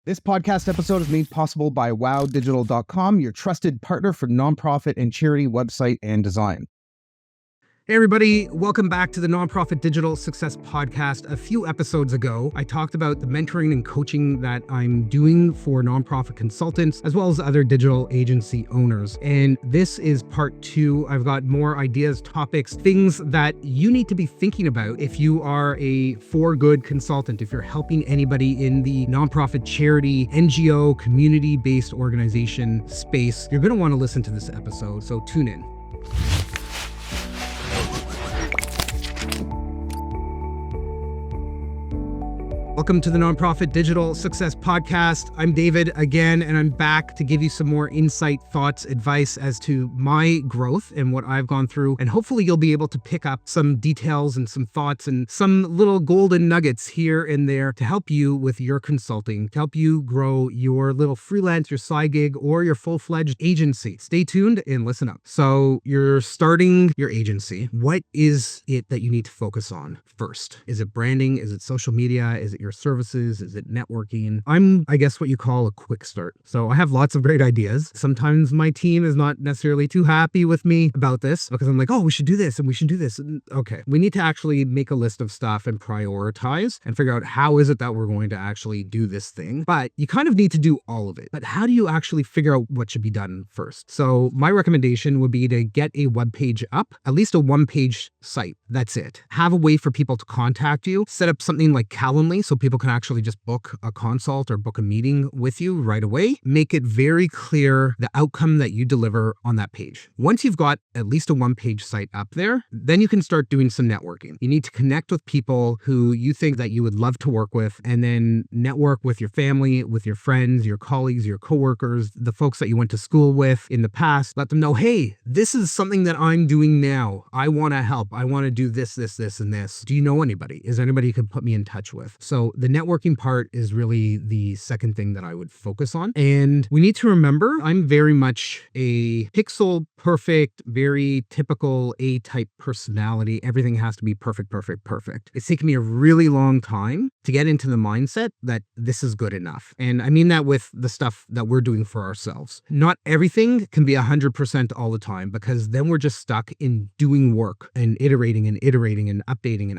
This podcast episode is made possible by wowdigital.com, your trusted partner for nonprofit and charity website and design. Hey everybody, welcome back to the Nonprofit Digital Success Podcast. A few episodes ago, I talked about the mentoring and coaching that I'm doing for nonprofit consultants, as well as other digital agency owners. And this is part 2. I've got more ideas, topics, things that you need to be thinking about if you are a for good consultant, if you're helping anybody in the nonprofit, charity, NGO, community-based organization space. You're going to want to listen to this episode, so tune in. Welcome to the Nonprofit Digital Success Podcast. I'm David again, and I'm back to give you some more insight, thoughts, advice as to my growth and what I've gone through. And hopefully you'll be able to pick up some details and some thoughts and some little golden nuggets here and there to help you with your consulting, to help you grow your little freelance, your side gig, or your full-fledged agency. Stay tuned and listen up. So you're starting your agency. What is it that you need to focus on first? Is it branding? Is it social media? Is it your services? Is it networking? I'm, I guess, what you call a quick start. So I have lots of great ideas. Sometimes my team is not necessarily too happy with me about this because I'm like, oh, we should do this and we should do this. And okay, we need to actually make a list of stuff and prioritize and figure out how is it that we're going to actually do this thing. But you kind of need to do all of it. But how do you actually figure out what should be done first? So my recommendation would be to get a web page up, at least a one-page site. That's it. Have a way for people to contact you. Set up something like Calendly so people can actually just book a consult or book a meeting with you right away. Make it very clear the outcome that you deliver on that page. Once you've got at least a one-page site up there, then you can start doing some networking. You need to connect with people who you think that you would love to work with, and then network with your family, with your friends, your colleagues, your coworkers, the folks that you went to school with in the past. Let them know, hey, this is something that I'm doing now. I want to help. I want to do this, and this. Do you know anybody? Is there anybody you can put me in touch with? So the networking part is really the second thing that I would focus on. And we need to remember, I'm very much a pixel perfect, very typical A-type personality. Everything has to be perfect. It's taken me a really long time to get into the mindset that this is good enough. And I mean that with the stuff that we're doing for ourselves. Not everything can be 100% all the time, because then we're just stuck in doing work and iterating and updating.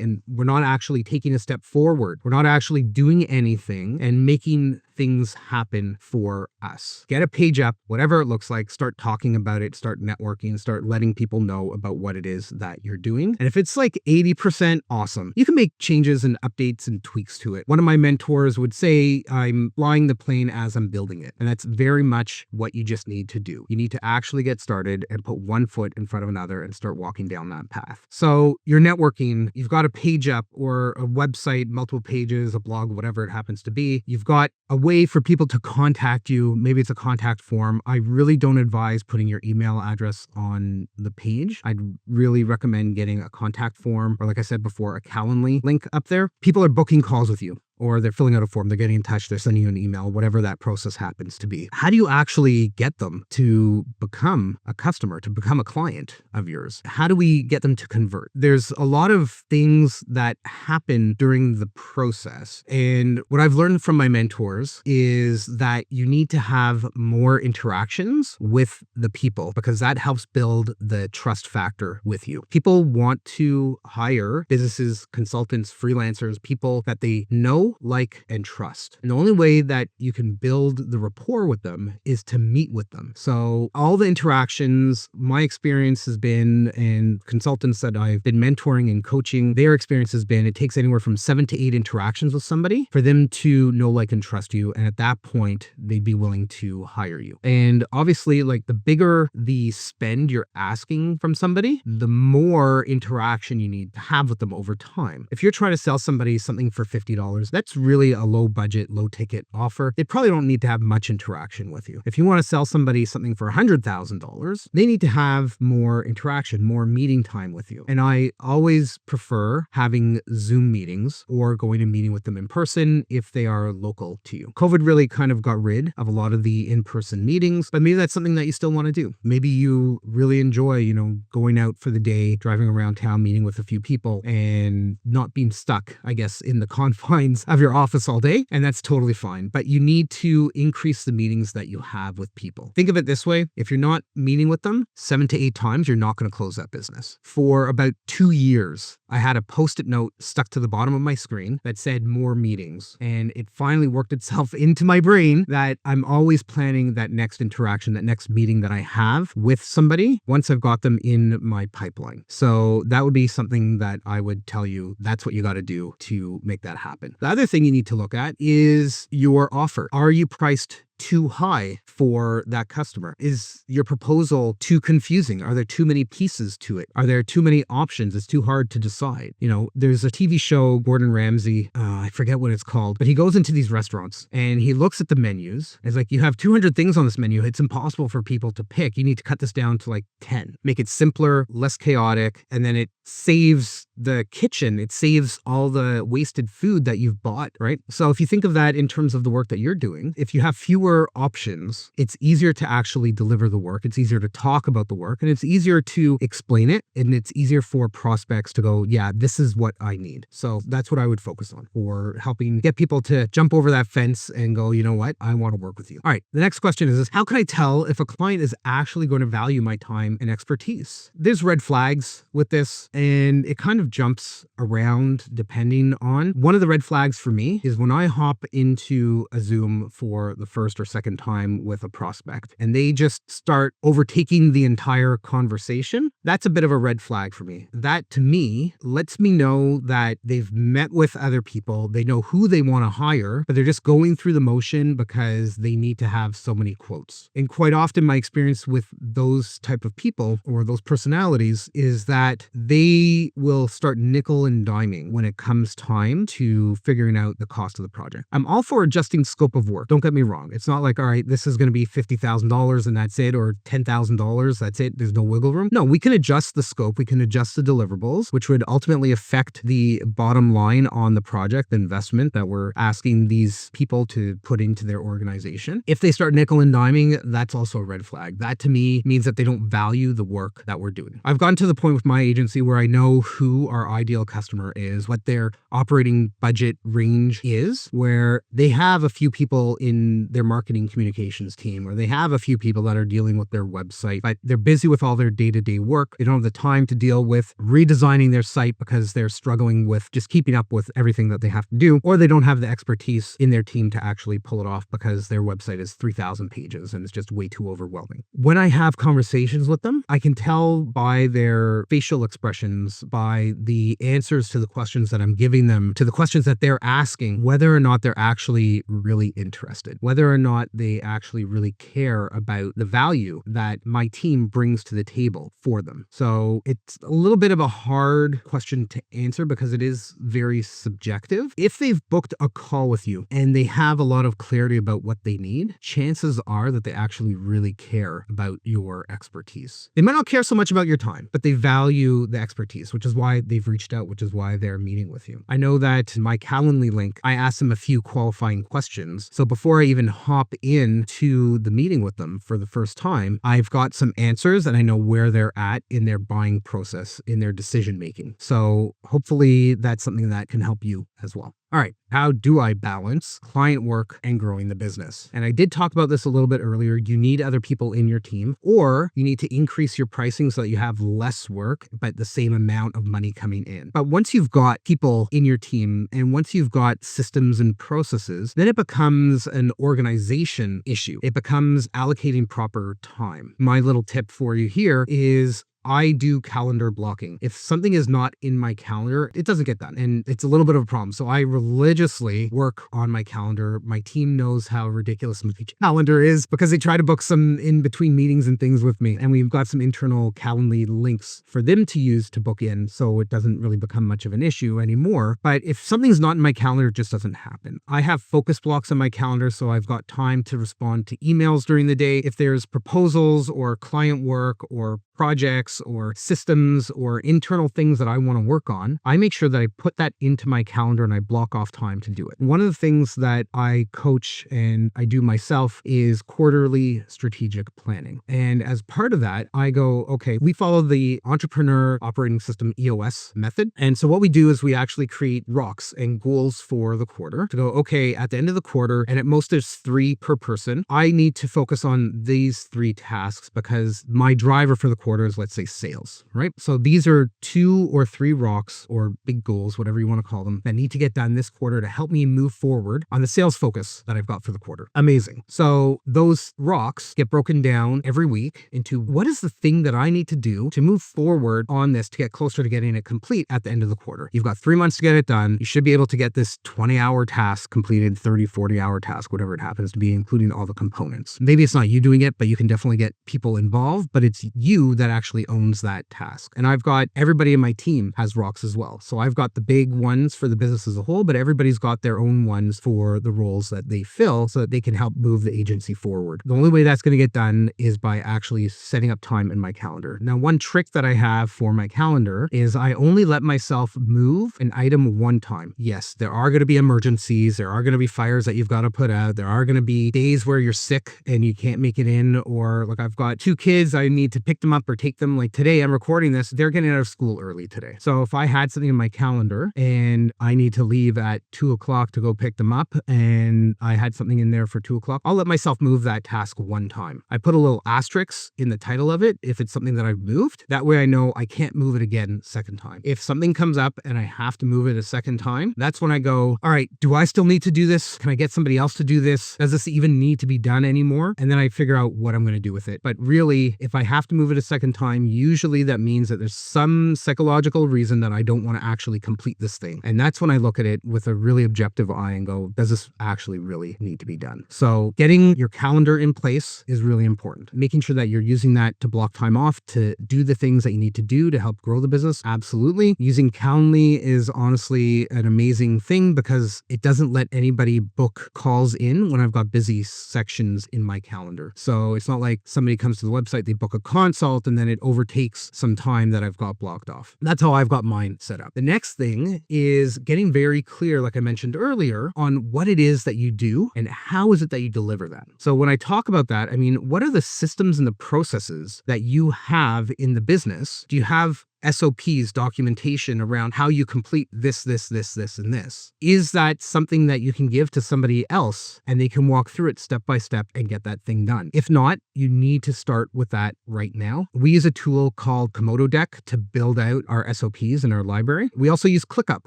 And we're not actually taking a step forward. We're not actually doing anything and making things happen for us. Get a page up, whatever it looks like, start talking about it, start networking, start letting people know about what it is that you're doing. And if it's like 80%, awesome. You can make changes and updates and tweaks to it. One of my mentors would say, I'm flying the plane as I'm building it. And that's very much what you just need to do. You need to actually get started and put one foot in front of another and start walking down that path. So you're networking, you've got a page up or a website, multiple pages, a blog, whatever it happens to be. You've got a way for people to contact you. Maybe it's a contact form. I really don't advise putting your email address on the page. I'd really recommend getting a contact form, or like I said before, a Calendly link up there. People are booking calls with you, or they're filling out a form, they're getting in touch, they're sending you an email, whatever that process happens to be. How do you actually get them to become a customer, to become a client of yours? How do we get them to convert? There's a lot of things that happen during the process. And what I've learned from my mentors is that you need to have more interactions with the people, because that helps build the trust factor with you. People want to hire businesses, consultants, freelancers, people that they know, like, and trust. And the only way that you can build the rapport with them is to meet with them. So all the interactions, my experience has been, and consultants that I've been mentoring and coaching, their experience has been, it takes anywhere from 7 to 8 interactions with somebody for them to know, like, and trust you. And at that point, they'd be willing to hire you. And obviously, like, the bigger the spend you're asking from somebody, the more interaction you need to have with them over time. If you're trying to sell somebody something for $50, that's really a low budget, low ticket offer. They probably don't need to have much interaction with you. If you want to sell somebody something for $100,000, they need to have more interaction, more meeting time with you. And I always prefer having Zoom meetings or going to meeting with them in person if they are local to you. COVID really kind of got rid of a lot of the in-person meetings, but maybe that's something that you still want to do. Maybe you really enjoy, going out for the day, driving around town, meeting with a few people, and not being stuck, I guess, in the confines walls of your office all day, and that's totally fine. But you need to increase the meetings that you have with people. Think of it this way. If you're not meeting with them 7 to 8 times, you're not going to close that business. For about 2 years, I had a post-it note stuck to the bottom of my screen that said more meetings. And it finally worked itself into my brain that I'm always planning that next interaction, that next meeting that I have with somebody once I've got them in my pipeline. So that would be something that I would tell you that's what you got to do to make that happen. The other thing you need to look at is your offer. Are you priced too high for that customer? Is your proposal too confusing? Are there too many pieces to it? Are there too many options? It's too hard to decide. There's a TV show, Gordon Ramsay, I forget what it's called, but he goes into these restaurants and he looks at the menus. It's like, you have 200 things on this menu. It's impossible for people to pick. You need to cut this down to like 10. Make it simpler, less chaotic, and then it saves the kitchen. It saves all the wasted food that you've bought, right? So if you think of that in terms of the work that you're doing, if you have fewer options, it's easier to actually deliver the work. It's easier to talk about the work, and it's easier to explain it. And it's easier for prospects to go, yeah, this is what I need. So that's what I would focus on for helping get people to jump over that fence and go, you know what? I want to work with you. All right. The next question is, how can I tell if a client is actually going to value my time and expertise? There's red flags with this, and it kind of jumps around depending on. One of the red flags for me is when I hop into a Zoom for the first or second time with a prospect and they just start overtaking the entire conversation. That's a bit of a red flag for me. That to me lets me know that they've met with other people. They know who they want to hire, but they're just going through the motion because they need to have so many quotes. And quite often my experience with those type of people or those personalities is that they will start nickel and diming when it comes time to figuring out the cost of the project. I'm all for adjusting scope of work. Don't get me wrong. It's not like, all right, this is going to be $50,000 and that's it, or $10,000, that's it. There's no wiggle room. No, we can adjust the scope. We can adjust the deliverables, which would ultimately affect the bottom line on the project, the investment that we're asking these people to put into their organization. If they start nickel and diming, that's also a red flag. That to me means that they don't value the work that we're doing. I've gotten to the point with my agency where I know who our ideal customer is, what their operating budget range is, where they have a few people in their marketing communications team, or they have a few people that are dealing with their website, but they're busy with all their day-to-day work. They don't have the time to deal with redesigning their site because they're struggling with just keeping up with everything that they have to do, or they don't have the expertise in their team to actually pull it off because their website is 3,000 pages and it's just way too overwhelming. When I have conversations with them, I can tell by their facial expressions, by the answers to the questions that I'm giving them, to the questions that they're asking, whether or not they're actually really interested, whether or not they actually really care about the value that my team brings to the table for them. So it's a little bit of a hard question to answer because it is very subjective. If they've booked a call with you and they have a lot of clarity about what they need, chances are that they actually really care about your expertise. They might not care so much about your time, but they value the expertise, which is why they've reached out, which is why they're meeting with you. I know that in my Calendly link, I asked them a few qualifying questions. So before I even hop into the meeting with them for the first time, I've got some answers and I know where they're at in their buying process, in their decision making. So hopefully that's something that can help you as well. All right, how do I balance client work and growing the business? And I did talk about this a little bit earlier. You need other people in your team, or you need to increase your pricing so that you have less work, but the same amount of money coming in. But once you've got people in your team and once you've got systems and processes, then it becomes an organization issue. It becomes allocating proper time. My little tip for you here is I do calendar blocking. If something is not in my calendar, it doesn't get done. And it's a little bit of a problem. So I religiously work on my calendar. My team knows how ridiculous my calendar is because they try to book some in between meetings and things with me. And we've got some internal Calendly links for them to use to book in. So it doesn't really become much of an issue anymore. But if something's not in my calendar, it just doesn't happen. I have focus blocks on my calendar. So I've got time to respond to emails during the day. If there's proposals or client work or projects projects or systems or internal things that I want to work on, I make sure that I put that into my calendar and I block off time to do it. One of the things that I coach and I do myself is quarterly strategic planning. And as part of that, I go, okay, we follow the Entrepreneur Operating System EOS method. And so what we do is we actually create rocks and goals for the quarter to go, okay, at the end of the quarter, and at most there's 3 per person, I need to focus on these 3 tasks because my driver for the quarter is, let's say, sales, right? So these are 2 or 3 rocks or big goals, whatever you want to call them, that need to get done this quarter to help me move forward on the sales focus that I've got for the quarter. Amazing. So those rocks get broken down every week into what is the thing that I need to do to move forward on this to get closer to getting it complete at the end of the quarter. You've got 3 months to get it done. You should be able to get this 20-hour task completed, 30, 40-hour task, whatever it happens to be, including all the components. Maybe it's not you doing it, but you can definitely get people involved, but it's you that actually owns that task. And I've got everybody in my team has rocks as well. So I've got the big ones for the business as a whole, but everybody's got their own ones for the roles that they fill so that they can help move the agency forward. The only way that's going to get done is by actually setting up time in my calendar. Now, one trick that I have for my calendar is I only let myself move an item one time. Yes, there are going to be emergencies. There are going to be fires that you've got to put out. There are going to be days where you're sick and you can't make it in, or like I've got 2 kids, I need to pick them up or take them. Like today, I'm recording this, they're getting out of school early today. So if I had something in my calendar and I need to leave at 2 o'clock to go pick them up and I had something in there for 2 o'clock, I'll let myself move that task one time. I put a little asterisk in the title of it if it's something that I've moved. That way I know I can't move it again second time. If something comes up and I have to move it a second time, that's when I go, all right, do I still need to do this? Can I get somebody else to do this? Does this even need to be done anymore? And then I figure out what I'm going to do with it. But really, if I have to move it a second time, usually that means that there's some psychological reason that I don't want to actually complete this thing. And that's when I look at it with a really objective eye and go, does this actually really need to be done? So getting your calendar in place is really important. Making sure that you're using that to block time off to do the things that you need to do to help grow the business. Absolutely. Using Calendly is honestly an amazing thing because it doesn't let anybody book calls in when I've got busy sections in my calendar. So it's not like somebody comes to the website, they book a consult, and then it overtakes some time that I've got blocked off. That's how I've got mine set up. The next thing is getting very clear, like I mentioned earlier, on what it is that you do and how is it that you deliver that. So when I talk about that, I mean, what are the systems and the processes that you have in the business? Do you have SOPs, documentation around how you complete this, and this? Is that something that you can give to somebody else and they can walk through it step by step and get that thing done? If not, you need to start with that right now. We use a tool called Komodo deck to build out our SOPs in our library. We also use ClickUp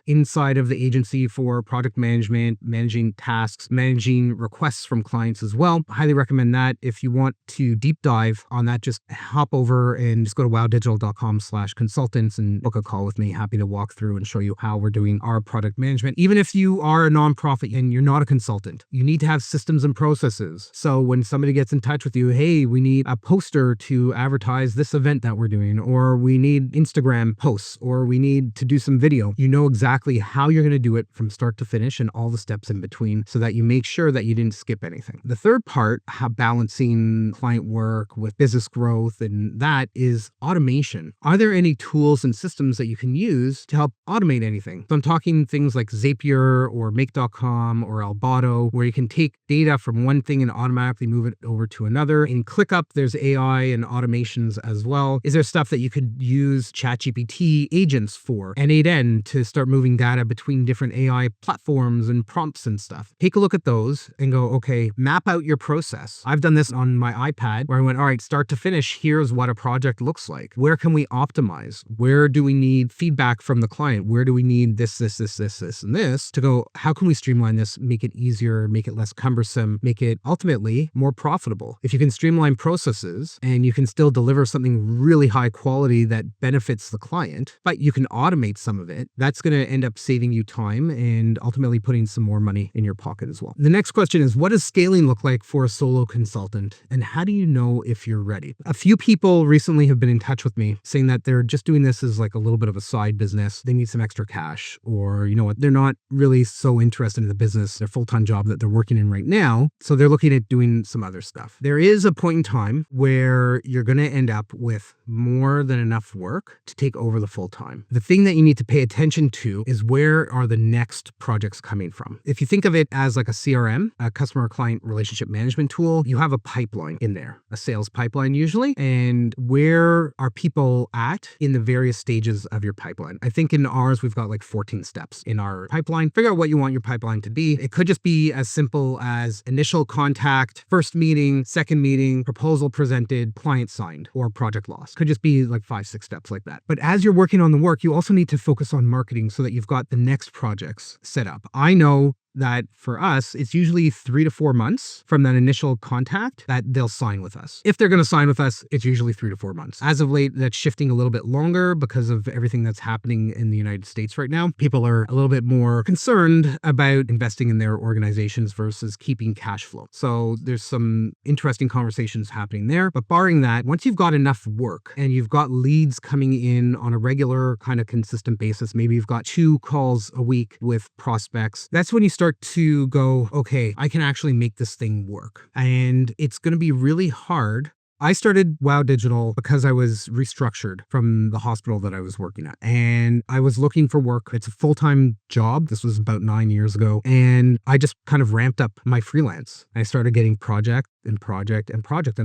inside of the agency for project management, managing tasks, managing requests from clients as well. I highly recommend that. If you want to deep dive on that, just hop over and just go to wowdigital.com/consult and book a call with me. Happy to walk through and show you how we're doing our product management. Even if you are a nonprofit and you're not a consultant, you need to have systems and processes. So when somebody gets in touch with you, hey, we need a poster to advertise this event that we're doing, or we need Instagram posts, or we need to do some video, you know exactly how you're going to do it from start to finish and all the steps in between so that you make sure that you didn't skip anything. The third part, how balancing client work with business growth, and that is automation. Are there any tools and systems that you can use to help automate anything? So I'm talking things like Zapier or Make.com or Albato, where you can take data from one thing and automatically move it over to another. In ClickUp, there's AI and automations as well. Is there stuff that you could use ChatGPT agents for, N8N, to start moving data between different AI platforms and prompts and stuff? Take a look at those and go, okay, map out your process. I've done this on my iPad where I went, all right, start to finish, here's what a project looks like. Where can we optimize? Where do we need feedback from the client? Where do we need this, and this to go, how can we streamline this, make it easier, make it less cumbersome, make it ultimately more profitable? If you can streamline processes and you can still deliver something really high quality that benefits the client, but you can automate some of it, that's going to end up saving you time and ultimately putting some more money in your pocket as well. The next question is, what does scaling look like for a solo consultant? And how do you know if you're ready? A few people recently have been in touch with me saying that they're just just doing this as like a little bit of a side business. They need some extra cash, or you know what, they're not really so interested in the business, their full-time job that they're working in right now. So they're looking at doing some other stuff. There is a point in time where you're going to end up with more than enough work to take over the full time. The thing that you need to pay attention to is where are the next projects coming from. If you think of it as like a CRM, a customer client relationship management tool, you have a pipeline in there, a sales pipeline usually, and where are people at in the various stages of your pipeline. I think in ours, we've got like 14 steps in our pipeline. Figure out what you want your pipeline to be. It could just be as simple as initial contact, first meeting, second meeting, proposal presented, client signed, or project lost. Could just be like 5-6 steps like that. But as you're working on the work, you also need to focus on marketing so that you've got the next projects set up. I know that for us, it's usually 3 to 4 months from that initial contact that they'll sign with us. If they're going to sign with us, it's usually 3 to 4 months. As of late, that's shifting a little bit longer because of everything that's happening in the United States right now. People are a little bit more concerned about investing in their organizations versus keeping cash flow. So there's some interesting conversations happening there. But barring that, once you've got enough work and you've got leads coming in on a regular kind of consistent basis, maybe you've got 2 calls a week with prospects, that's when you start to go, okay, I can actually make this thing work. And it's going to be really hard. I started Wow Digital because I was restructured from the hospital that I was working at, and I was looking for work. It's a full-time job. This was about 9 years ago. And I just kind of ramped up my freelance. I started getting project. And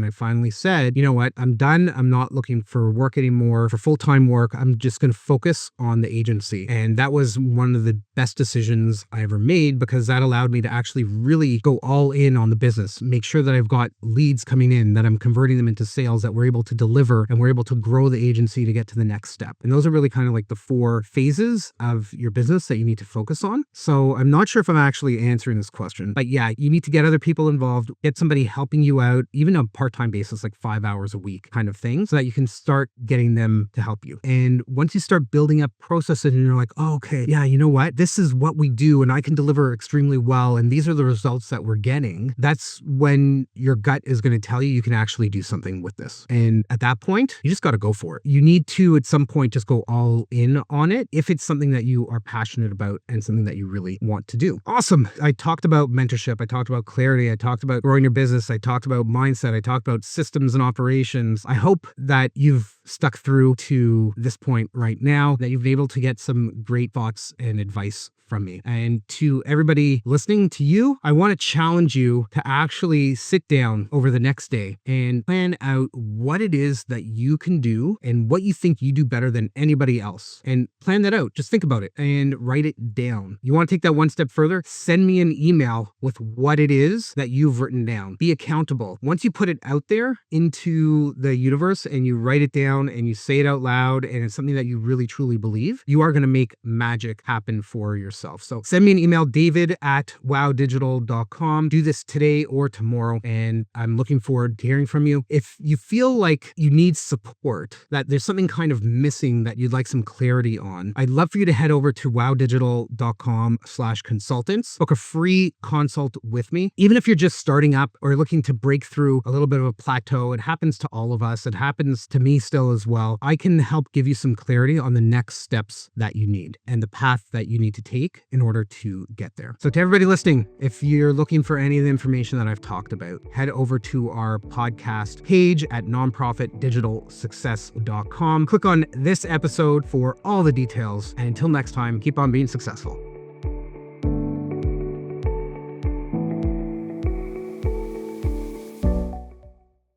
I finally said, you know what, I'm done. I'm not looking for work anymore, for full-time work. I'm just going to focus on the agency. And that was one of the best decisions I ever made, because that allowed me to actually really go all in on the business, make sure that I've got leads coming in, that I'm converting them into sales, that we're able to deliver, and we're able to grow the agency to get to the next step. And those are really kind of like the 4 phases of your business that you need to focus on. So I'm not sure if I'm actually answering this question, but yeah, you need to get other people involved, get somebody helping you out, even on a part-time basis, like 5 hours a week kind of thing, so that you can start getting them to help you. And once you start building up processes and you're like, oh, okay, yeah, you know what? This is what we do and I can deliver extremely well. And these are the results that we're getting. That's when your gut is going to tell you can actually do something with this. And at that point, you just got to go for it. You need to, at some point, just go all in on it if it's something that you are passionate about and something that you really want to do. Awesome. I talked about mentorship. I talked about clarity. I talked about growing your business. I talked about mindset. I talked about systems and operations. I hope that you've stuck through to this point right now, that you've been able to get some great thoughts and advice from me. And to everybody listening, to you, I want to challenge you to actually sit down over the next day and plan out what it is that you can do and what you think you do better than anybody else. And plan that out. Just think about it and write it down. You want to take that one step further? Send me an email with what it is that you've written down. Be accountable. Once you put it out there into the universe and you write it down and you say it out loud and it's something that you really truly believe, you are going to make magic happen for yourself. So send me an email, david@wowdigital.com. Do this today or tomorrow, and I'm looking forward to hearing from you. If you feel like you need support, that there's something kind of missing that you'd like some clarity on, I'd love for you to head over to wowdigital.com/consultants. Book a free consult with me. Even if you're just starting up or looking to break through a little bit of a plateau, it happens to all of us. It happens to me still as well. I can help give you some clarity on the next steps that you need and the path that you need to take in order to get there. So to everybody listening, if you're looking for any of the information that I've talked about, head over to our podcast page at nonprofitdigitalsuccess.com. Click on this episode for all the details. And until next time, keep on being successful.